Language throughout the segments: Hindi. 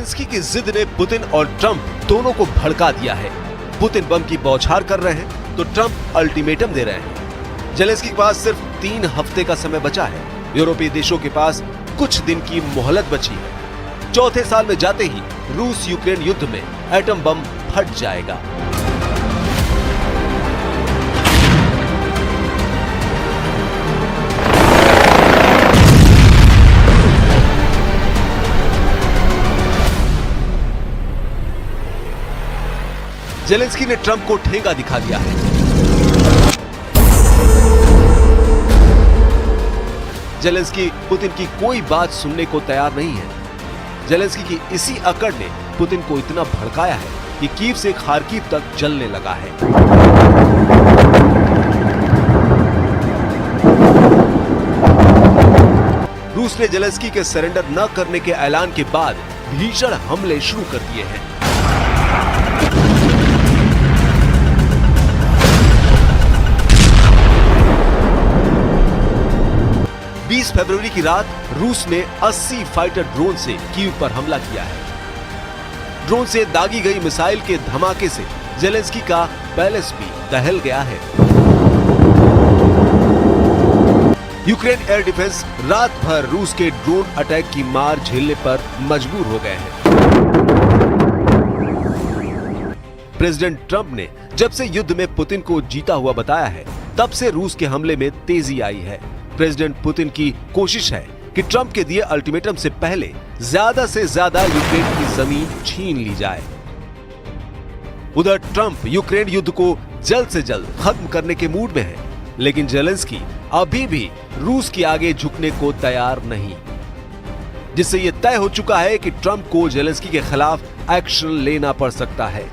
जेलेंस्की की जिद ने पुतिन और ट्रंप दोनों को भड़का दिया है। पुतिन बम की बौछार कर रहे हैं तो ट्रंप अल्टीमेटम दे रहे हैं। जेलेंस्की के पास सिर्फ 3 हफ्ते का समय बचा है। यूरोपीय देशों के पास कुछ दिन की मोहलत बची है। चौथे साल में जाते ही रूस यूक्रेन युद्ध में एटम बम फट जाएगा। जेलेंस्की ने ट्रंप को ठेंगा दिखा दिया है। जेलेंस्की पुतिन की कोई बात सुनने को तैयार नहीं है। जेलेंस्की की इसी अकड़ ने पुतिन को इतना भड़काया है कि कीव से खार्किव तक जलने लगा है। रूस ने जेलेंस्की के सरेंडर न करने के ऐलान के बाद भीषण हमले शुरू कर दिए हैं। फरवरी की रात रूस ने 80 फाइटर ड्रोन से कीव पर हमला किया है। ड्रोन से दागी गई मिसाइल के धमाके से जेलेंस्की का पैलेस भी दहल गया है। यूक्रेन एयर डिफेंस रात भर रूस के ड्रोन अटैक की मार झेलने पर मजबूर हो गए हैं। प्रेसिडेंट ट्रंप ने जब से युद्ध में पुतिन को जीता हुआ बताया है, तब से रूस के हमले में तेजी आई है। प्रेसिडेंट पुतिन की कोशिश है कि ट्रंप के दिए अल्टीमेटम से पहले ज्यादा से ज्यादा यूक्रेन की जमीन छीन ली जाए। उधर ट्रंप यूक्रेन युद्ध को जल्द से जल्द खत्म करने के मूड में है, लेकिन जेलेंस्की अभी भी रूस के आगे झुकने को तैयार नहीं, जिससे यह तय हो चुका है कि ट्रंप को जेलेंस्की के खिलाफ एक्शन लेना पड़ सकता है।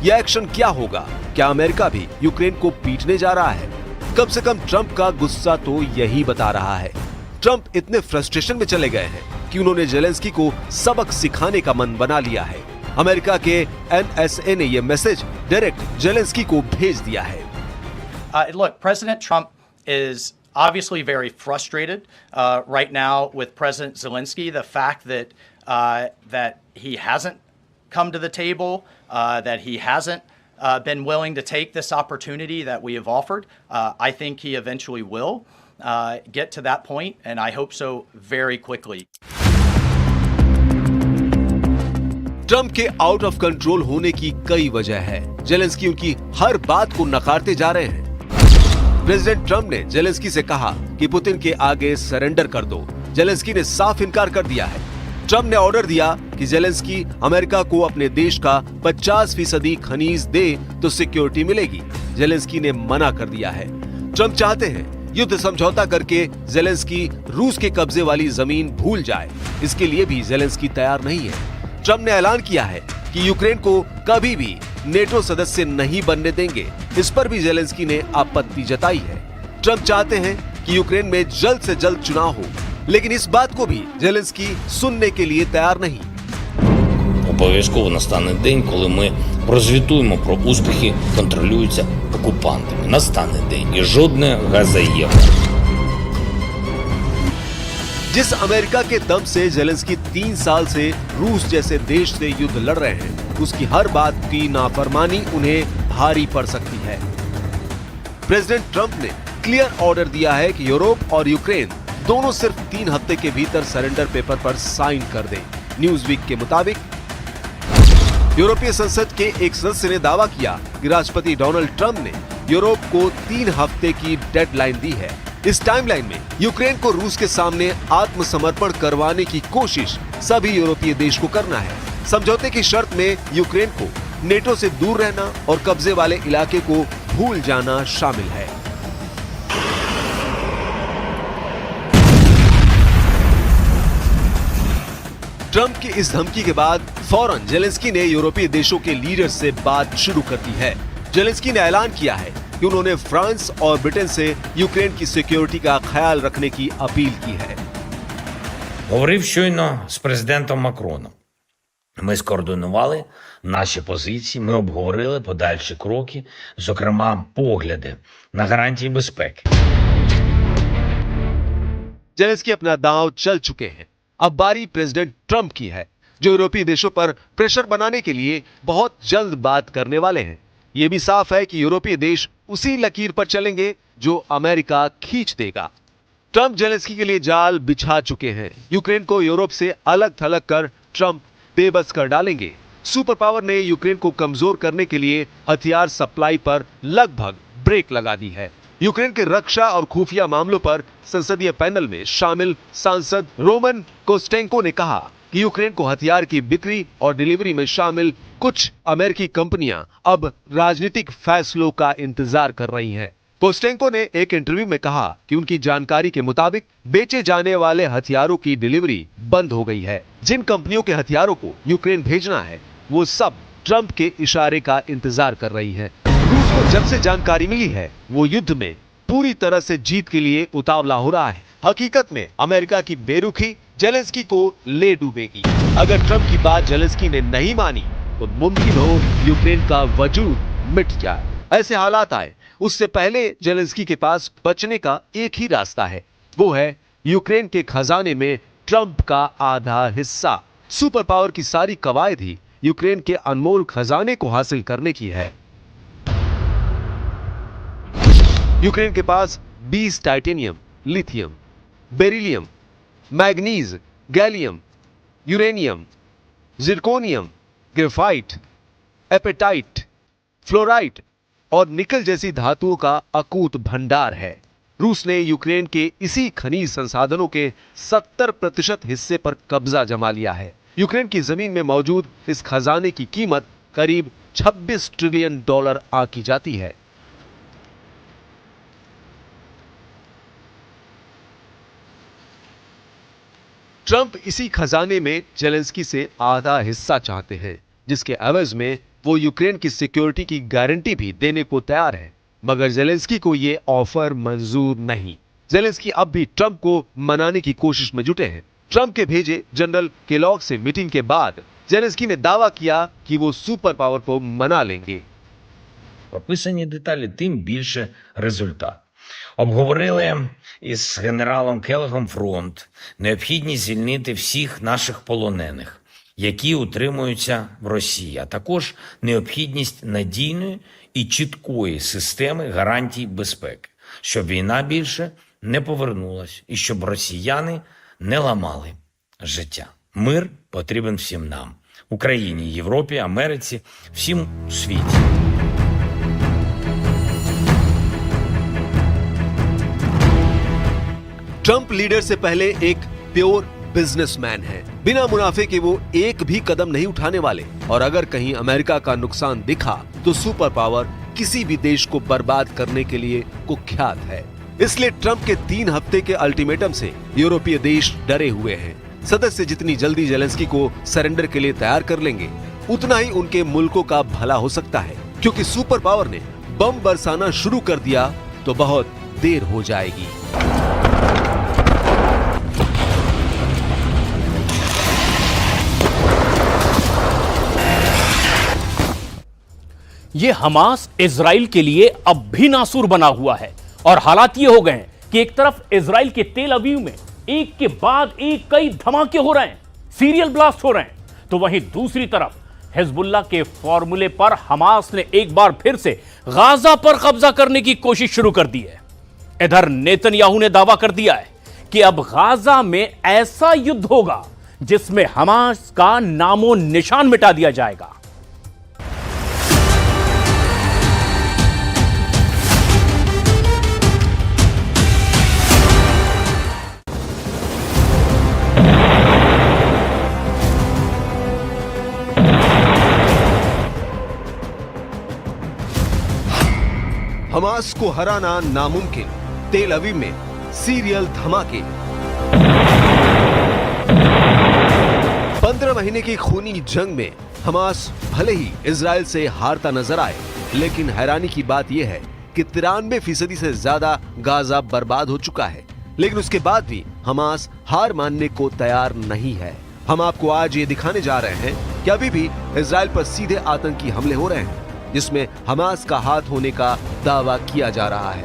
यह एक्शन क्या होगा? क्या अमेरिका भी यूक्रेन को पीटने जा रहा है? कम से कम ट्रंप का गुस्सा तो यही बता रहा है। ट्रंप इतने फ्रस्ट्रेशन में चले गए हैं कि उन्होंने जेलेंस्की को सबक सिखाने का मन बना लिया है। अमेरिका के NSA ने यह मैसेज डायरेक्ट जेलेंस्की को भेज दिया है। Look, President Trump is obviously very frustrated right now with President Zelensky. The fact that he hasn't come to the table, that he hasn't been willing to take this opportunity that we have offered. I think he eventually will get to that point, and I hope so very quickly. Trump के आउट ऑफ कंट्रोल होने की कई वजह है। जेलेंस्की उनकी हर बात को नकारते जा रहे हैं। प्रेसिडेंट ट्रंप ने जेलेंस्की से कहा कि पुतिन के आगे सरेंडर कर दो। जेलेंस्की ने साफ इनकार कर दिया है। ट्रंप ने ऑर्डर दिया कि जेलेंस्की अमेरिका को अपने देश का 50% खनीज दे तो सिक्योरिटी मिलेगी। जेलेंस्की ने मना कर दिया है। ट्रंप चाहते हैं युद्ध समझौता करके जेलेंस्की रूस के कब्जे वाली जमीन भूल जाए। इसके लिए भी जेलेंस्की तैयार नहीं है। ट्रंप ने ऐलान किया है कि यूक्रेन को कभी भी नेटो सदस्य नहीं बनने देंगे। इस पर भी जेलेंस्की ने आपत्ति जताई है। ट्रंप चाहते हैं कि यूक्रेन में जल्द से जल्द चुनाव हो, लेकिन इस बात को भी जेलेंस्की सुनने के लिए तैयार नहीं। Обов'язково настане день, коли ми прозвітуємо про успіхи, контролюються окупантами. Настане день і жодне газоєвро. जिस अमेरिका के दम से जेलेंस्की 3 साल से रूस जैसे देश से युद्ध लड़ रहे हैं, उसकी हर बात की नाफरमानी उन्हें भारी पड़ सकती है। प्रेसिडेंट ट्रंप ने क्लियर ऑर्डर दिया है कि यूरोप और यूक्रेन दोनों सिर्फ 3 हफ्ते के भीतर सरेंडर पेपर पर साइन कर दें। न्यूज वीक के मुताबिक यूरोपीय संसद के एक सदस्य ने दावा किया कि राष्ट्रपति डोनाल्ड ट्रंप ने यूरोप को 3 हफ्ते की डेडलाइन दी है। इस टाइमलाइन में यूक्रेन को रूस के सामने आत्मसमर्पण करवाने की कोशिश सभी यूरोपीय देश को करना है। समझौते की शर्त में यूक्रेन को नेटो से दूर रहना और कब्जे वाले इलाके को भूल जाना शामिल है। ट्रंप की इस धमकी के बाद फौरन जेलेंस्की ने यूरोपीय देशों के लीडर से बात शुरू कर दी है। जेलेंस्की ने ऐलान किया है कि उन्होंने फ्रांस और ब्रिटेन से यूक्रेन की सिक्योरिटी का ख्याल रखने की अपील की है। Говорив щойно з президентом Макроном. Ми скоординували наші позиції, ми обговорили подальші кроки, зокрема погляди на гарантії безпеки. जेलेंस्की अपना दांव चल चुके हैं। अब बारी प्रेसिडेंट ट्रंप की है। जो यूरोपीय देशों पर प्रेशर बनाने के लिए बहुत जल्द बात करने वाले हैं। यह भी साफ है कि यूरोपीय देश उसी लकीर पर चलेंगे जो अमेरिका खींच देगा। ट्रंप जेलेंस्की के लिए जाल बिछा चुके हैं। यूक्रेन को यूरोप से अलग थलग कर ट्रंप बेबस कर डालेंगे। सुपर पावर ने यूक्रेन को कमजोर करने के लिए हथियार सप्लाई पर लगभग ब्रेक लगा दी है। यूक्रेन के रक्षा और खुफिया मामलों पर संसदीय पैनल में शामिल सांसद रोमन कोस्टेंको ने कहा कि यूक्रेन को हथियार की बिक्री और डिलीवरी में शामिल कुछ अमेरिकी कंपनियां अब राजनीतिक फैसलों का इंतजार कर रही हैं। कोस्टेंको ने एक इंटरव्यू में कहा कि उनकी जानकारी के मुताबिक बेचे जाने वाले हथियारों की डिलीवरी बंद हो गई है। जिन कंपनियों के हथियारों को यूक्रेन भेजना है वो सब ट्रंप के इशारे का इंतजार कर रही है। रूस को जब से जानकारी मिली है वो युद्ध में पूरी तरह से जीत के लिए उतावला हो रहा है। हकीकत में अमेरिका की बेरुखी जेलेंस्की को ले डूबेगी। अगर ट्रंप की बात जेलेंस्की ने नहीं मानी तो मुमकिन हो यूक्रेन का वजूद मिट जाए। ऐसे हालात आए उससे पहले जेलेंस्की के पास बचने का एक ही रास्ता है, वो है यूक्रेन के खजाने में ट्रंप का आधा हिस्सा। सुपर पावर की सारी कवायद ही यूक्रेन के अनमोल खजाने को हासिल करने की है। यूक्रेन के पास 20 titanium, lithium, beryllium, manganese, gallium, uranium, zirconium, graphite, apatite, fluorite और निकल जैसी धातुओं का अकूत भंडार है। रूस ने यूक्रेन के इसी खनिज संसाधनों के 70% हिस्से पर कब्जा जमा लिया है। यूक्रेन की जमीन में मौजूद इस खजाने की कीमत करीब $26 ट्रिलियन आंकी जाती है। ट्रंप इसी खजाने में जेलेंस्की से आधा हिस्सा चाहते हैं, जिसके एवज में वो यूक्रेन की सिक्योरिटी की गारंटी भी देने को तैयार है। मगर जेलेंस्की को ये ऑफर मंजूर नहीं। जेलेंस्की अब भी ट्रंप को मनाने की कोशिश में जुटे हैं। ट्रंप के भेजे जनरल केलॉग से मीटिंग के बाद जेलेंस्की ने दावा किया कि वो सुपर पावर को मना लेंगे। Прописані деталі, тим більше результат. Обговорили із генералом Келлогом фронт, необхідність звільнити всіх наших полонених, які утримуються в Росії, а також необхідність надійної і чіткої системи гарантій безпеки, щоб війна більше не повернулась і щоб росіяни не ламали життя. Мир потрібен всім нам – Україні, Європі, Америці, всім у світі. ट्रंप लीडर से पहले एक प्योर बिजनेसमैन है। बिना मुनाफे के वो एक भी कदम नहीं उठाने वाले और अगर कहीं अमेरिका का नुकसान दिखा तो सुपर पावर किसी भी देश को बर्बाद करने के लिए कुख्यात है। इसलिए ट्रंप के 3 हफ्ते के अल्टीमेटम से यूरोपीय देश डरे हुए हैं। सदस्य जितनी जल्दी जेलेंस्की को सरेंडर के लिए तैयार कर लेंगे उतना ही उनके मुल्कों का भला हो सकता है, क्योंकि सुपर पावर ने बम बरसाना शुरू कर दिया तो बहुत देर हो जाएगी। ये हमास इजराइल के लिए अब भी नासूर बना हुआ है और हालात ये हो गए हैं कि एक तरफ इजराइल के तेल अवीव में एक के बाद एक कई धमाके हो रहे हैं, सीरियल ब्लास्ट हो रहे हैं, तो वहीं दूसरी तरफ हिजबुल्ला के फॉर्मूले पर हमास ने एक बार फिर से गाजा पर कब्जा करने की कोशिश शुरू कर दी है। इधर नेतन्याहू ने दावा कर दिया है कि अब गाजा में ऐसा युद्ध होगा जिसमें हमास का नामो निशान मिटा दिया जाएगा। हमास को हराना नामुमकिन, तेल अवीव में सीरियल धमाके। 15 महीने की खूनी जंग में हमास भले ही इजराइल से हारता नजर आए, लेकिन हैरानी की बात यह है कि 93% से ज्यादा गाजा बर्बाद हो चुका है। लेकिन उसके बाद भी हमास हार मानने को तैयार नहीं है। हम आपको आज ये दिखाने जा रहे हैं कि अभी भी इजराइल पर सीधे आतंकी हमले हो रहे हैं, जिसमें हमास का हाथ होने का दावा किया जा रहा है।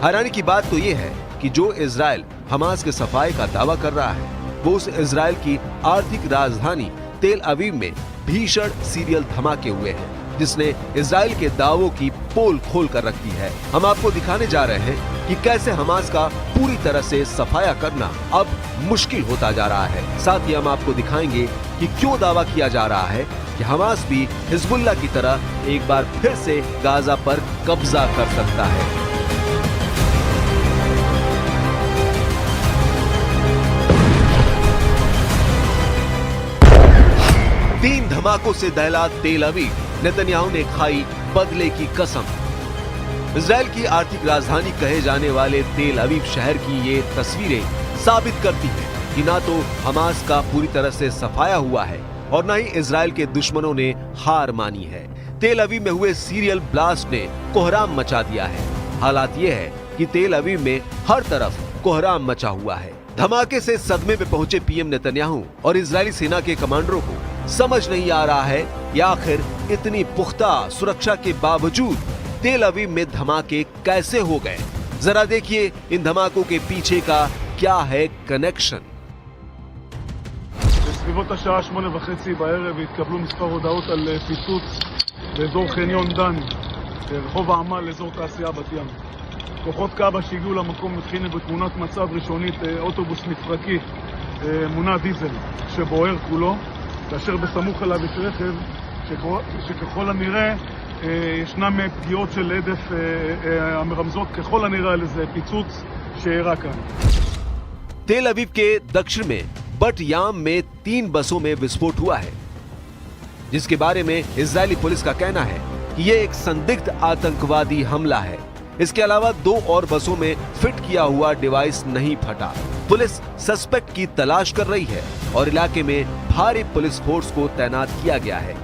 हैरानी की बात तो यह है कि जो इजराइल हमास के सफाई का दावा कर रहा है वो उस इजराइल की आर्थिक राजधानी तेल अवीव में भीषण सीरियल धमाके हुए हैं, जिसने इजराइल के दावों की पोल खोल कर रख दी है। हम आपको दिखाने जा रहे हैं कि कैसे हमास का पूरी तरह से सफाया करना अब मुश्किल होता जा रहा है। साथ ही हम आपको दिखाएंगे कि क्यों दावा किया जा रहा है कि हमास भी हिजबुल्लाह की तरह एक बार फिर से गाजा पर कब्जा कर सकता है। तीन धमाकों से दहला तेल अवीव, नेतन्याहू ने खाई बदले की कसम। इजराइल की आर्थिक राजधानी कहे जाने वाले तेल अवीव शहर की ये तस्वीरें साबित करती हैं कि ना तो हमास का पूरी तरह से सफाया हुआ है और न ही इजराइल के दुश्मनों ने हार मानी है। तेल अवीव में हुए सीरियल ब्लास्ट ने कोहराम मचा दिया है। हालात ये है कि तेल अवीव में हर तरफ कोहराम मचा हुआ है। धमाके से सदमे में पहुंचे पीएम नेतन्याहू और इजरायली सेना के कमांडरों को समझ नहीं आ रहा है कि आखिर इतनी पुख्ता सुरक्षा के बावजूद तेल अवीव में धमाके कैसे हो गए। जरा देखिए इन धमाकों के पीछे का क्या है कनेक्शन। בסביבות השעה 8:30 בערב התקבלו מספר הודעות על פיצוץ באזור חניון דן, רחוב העמל, אזור תעשייה בת ים. כוחות כב"ה שהגיעו למקום התחינו בתמונת מצב ראשונית אוטובוס מפרקי מונע דיזל שבוער כולו, כאשר בסמוך אליו יש רכב שככל הנראה ישנם פגיעות של הדף המרמזות ככל הנראה על איזה פיצוץ שאירע כאן. तेल अवीव के दक्षिण में बट याम में 3 बसों में विस्फोट हुआ है, जिसके बारे में इजरायली पुलिस का कहना है कि यह एक संदिग्ध आतंकवादी हमला है। इसके अलावा 2 और बसों में फिट किया हुआ डिवाइस नहीं फटा। पुलिस सस्पेक्ट की तलाश कर रही है और इलाके में भारी पुलिस फोर्स को तैनात किया गया है।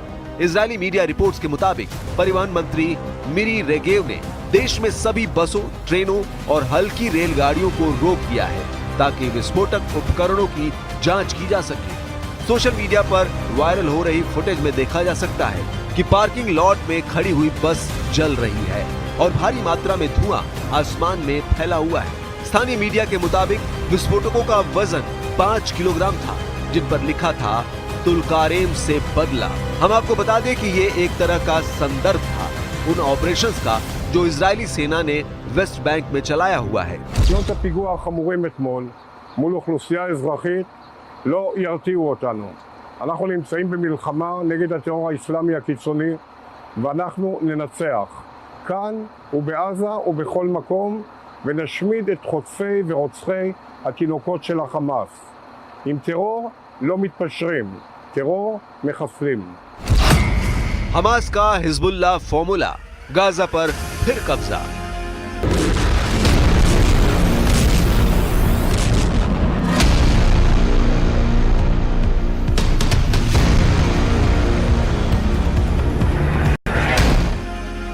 इजरायली मीडिया रिपोर्ट्स के मुताबिक परिवहन मंत्री मिरी रेगेव ने देश में सभी बसों, ट्रेनों और हल्की रेलगाड़ियों को रोक दिया है ताकि विस्फोटक उपकरणों की जांच की जा सके। सोशल मीडिया पर वायरल हो रही फुटेज में देखा जा सकता है कि पार्किंग लॉट में खड़ी हुई बस जल रही है और भारी मात्रा में धुआं आसमान में फैला हुआ है। स्थानीय मीडिया के मुताबिक विस्फोटकों का वजन 5 किलोग्राम था, जिन पर लिखा था तुलकारेम से बदला। हम आपको बता दें कि ये एक तरह का संदर्भ था उन ऑपरेशंस का जो इजरायली सेना ने वेस्ट बैंक में चलाया हुआ है। תוצאות הפיגוע החמורים אתמול מול אוכלוסייה אזרחית לא ירתיעו אותנו. אנחנו נמצאים במלחמה נגד הטרור האסלאמי הקיצוני ואנחנו ננצח כאן ובעזה ובכל מקום ונשמיד את חוטפי ורוצחי התינוקות של החמאס. עם טרור לא מתפשרים, טרור מחסלים. हमास का हिजबुल्लाह फॉर्मूला, गाजा पर फिर कब्जा।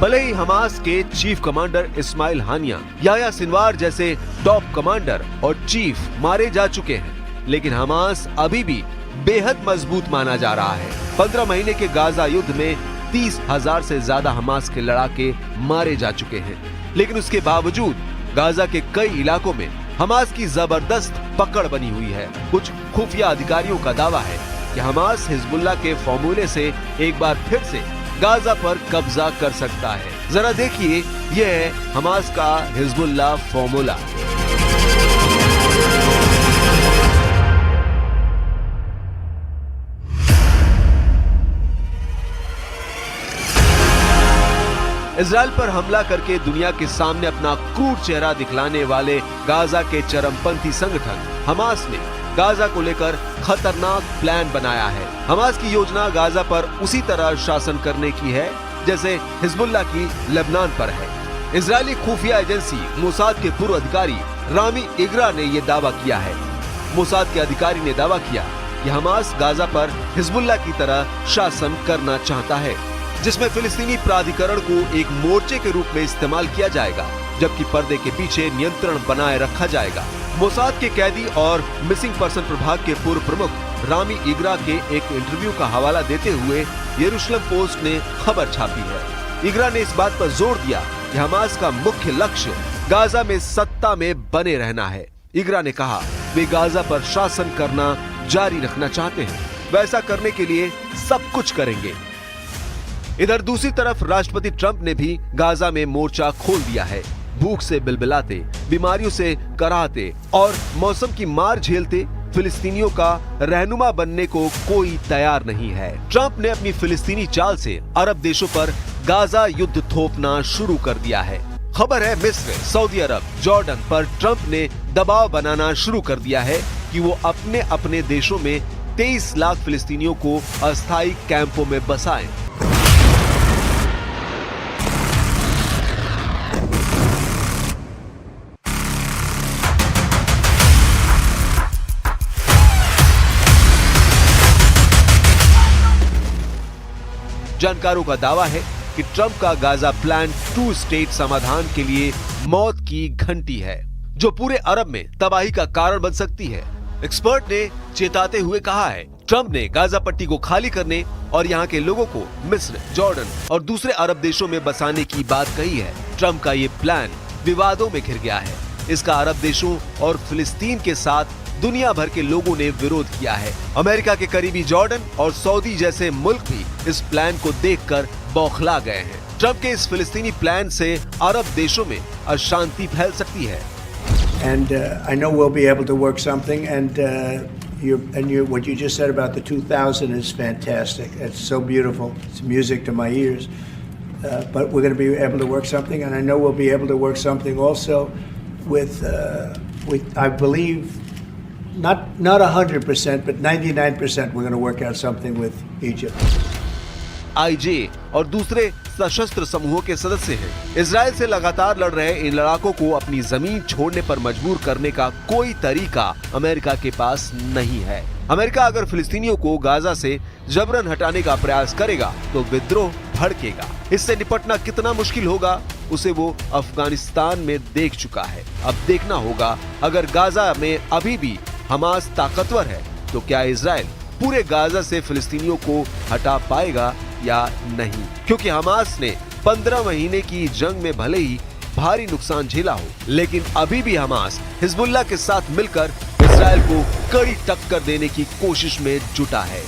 भले ही हमास के चीफ कमांडर इस्माइल हानिया, याह्या सिनवार जैसे टॉप कमांडर और चीफ मारे जा चुके हैं, लेकिन हमास अभी भी बेहद मजबूत माना जा रहा है। 15 महीने के गाजा युद्ध में 30,000 से ज्यादा हमास के लड़ाके मारे जा चुके हैं, लेकिन उसके बावजूद गाजा के कई इलाकों में हमास की जबरदस्त पकड़ बनी हुई है। कुछ खुफिया अधिकारियों का दावा है कि हमास हिजबुल्लाह के फॉर्मूले से एक बार फिर से गाजा पर कब्जा कर सकता है। जरा देखिए, यह है हमास का हिजबुल्लाह फॉर्मूला। इजराइल पर हमला करके दुनिया के सामने अपना क्रूर चेहरा दिखलाने वाले गाजा के चरमपंथी संगठन हमास ने गाजा को लेकर खतरनाक प्लान बनाया है। हमास की योजना गाजा पर उसी तरह शासन करने की है जैसे हिजबुल्लाह की लेबनान पर है। इजरायली खुफिया एजेंसी मोसाद के पूर्व अधिकारी रामी इगरा ने यह दावा किया है। मोसाद के अधिकारी ने दावा किया कि हमास गाजा पर हिजबुल्लाह की तरह शासन करना चाहता है, जिसमें फिलिस्तीनी प्राधिकरण को एक मोर्चे के रूप में इस्तेमाल किया जाएगा, जबकि पर्दे के पीछे नियंत्रण बनाए रखा जाएगा। मोसाद के कैदी और मिसिंग पर्सन प्रभाग के पूर्व प्रमुख रामी इगरा के एक इंटरव्यू का हवाला देते हुए यरूशलेम पोस्ट ने खबर छापी है। इगरा ने इस बात पर जोर दिया कि हमास का मुख्य लक्ष्य गाजा में सत्ता में बने रहना है। इगरा ने कहा वे गाजा पर शासन करना जारी रखना चाहते हैं। वैसा करने के लिए सब कुछ करेंगे। इधर दूसरी तरफ राष्ट्रपति ट्रंप ने भी गाजा में मोर्चा खोल दिया है। भूख से बिलबिलाते, बीमारियों से कराहते और मौसम की मार झेलते फिलिस्तीनियों का रहनुमा बनने को कोई तैयार नहीं है। ट्रंप ने अपनी फिलिस्तीनी चाल से अरब देशों पर गाजा युद्ध थोपना शुरू कर दिया है। खबर है मिस्र, सऊदी अरब, जॉर्डन पर ट्रंप ने दबाव बनाना शुरू कर दिया है कि वो अपने अपने देशों में 23 लाख फिलिस्तीनियों को अस्थायी कैंपों में बसाएं। जानकारों का दावा है कि ट्रंप का गाजा प्लान 2 स्टेट समाधान के लिए मौत की घंटी है, जो पूरे अरब में तबाही का कारण बन सकती है। एक्सपर्ट ने चेताते हुए कहा है, ट्रंप ने गाजा पट्टी को खाली करने और यहाँ के लोगों को मिस्र, जॉर्डन और दूसरे अरब देशों में बसाने की बात कही है। ट्रंप का ये प्लान विवादों में घिर गया है। इसका अरब देशों और फिलिस्तीन के साथ दुनिया भर के लोगों ने विरोध किया है। अमेरिका के करीबी जॉर्डन और सऊदी जैसे मुल्क भी इस प्लान को देखकर बौखला गए हैं। ट्रंप के इस फिलिस्तीनी प्लान से अरब देशों में अशांति फैल सकती है। And I know we'll be able to work something. And what you just said about the 2000 is fantastic. It's so beautiful. It's music to my ears. But we're going to be able to work something, and I know we'll be able to work something also with I believe. Not 100%, but 99% we're going to work out something with Egypt. IJ और दूसरे सशस्त्र समूहों के सदस्य हैं। इजराइल से लगातार लड़ रहे इन लड़ाकों को अपनी जमीन छोड़ने पर मजबूर करने का कोई तरीका अमेरिका के पास नहीं है। अमेरिका अगर फिलिस्तीनियों को गाजा से जबरन हटाने का प्रयास करेगा तो विद्रोह भड़केगा। इससे निपटना कितना मुश्किल होगा उसे वो अफगानिस्तान में देख चुका है। अब देखना होगा, अगर गाजा में अभी भी हमास ताकतवर है तो क्या इजराइल पूरे गाजा से फिलिस्तीनियों को हटा पाएगा या नहीं, क्योंकि हमास ने 15 महीने की जंग में भले ही भारी नुकसान झेला हो, लेकिन अभी भी हमास हिजबुल्लाह के साथ मिलकर इजराइल को कड़ी टक्कर देने की कोशिश में जुटा है।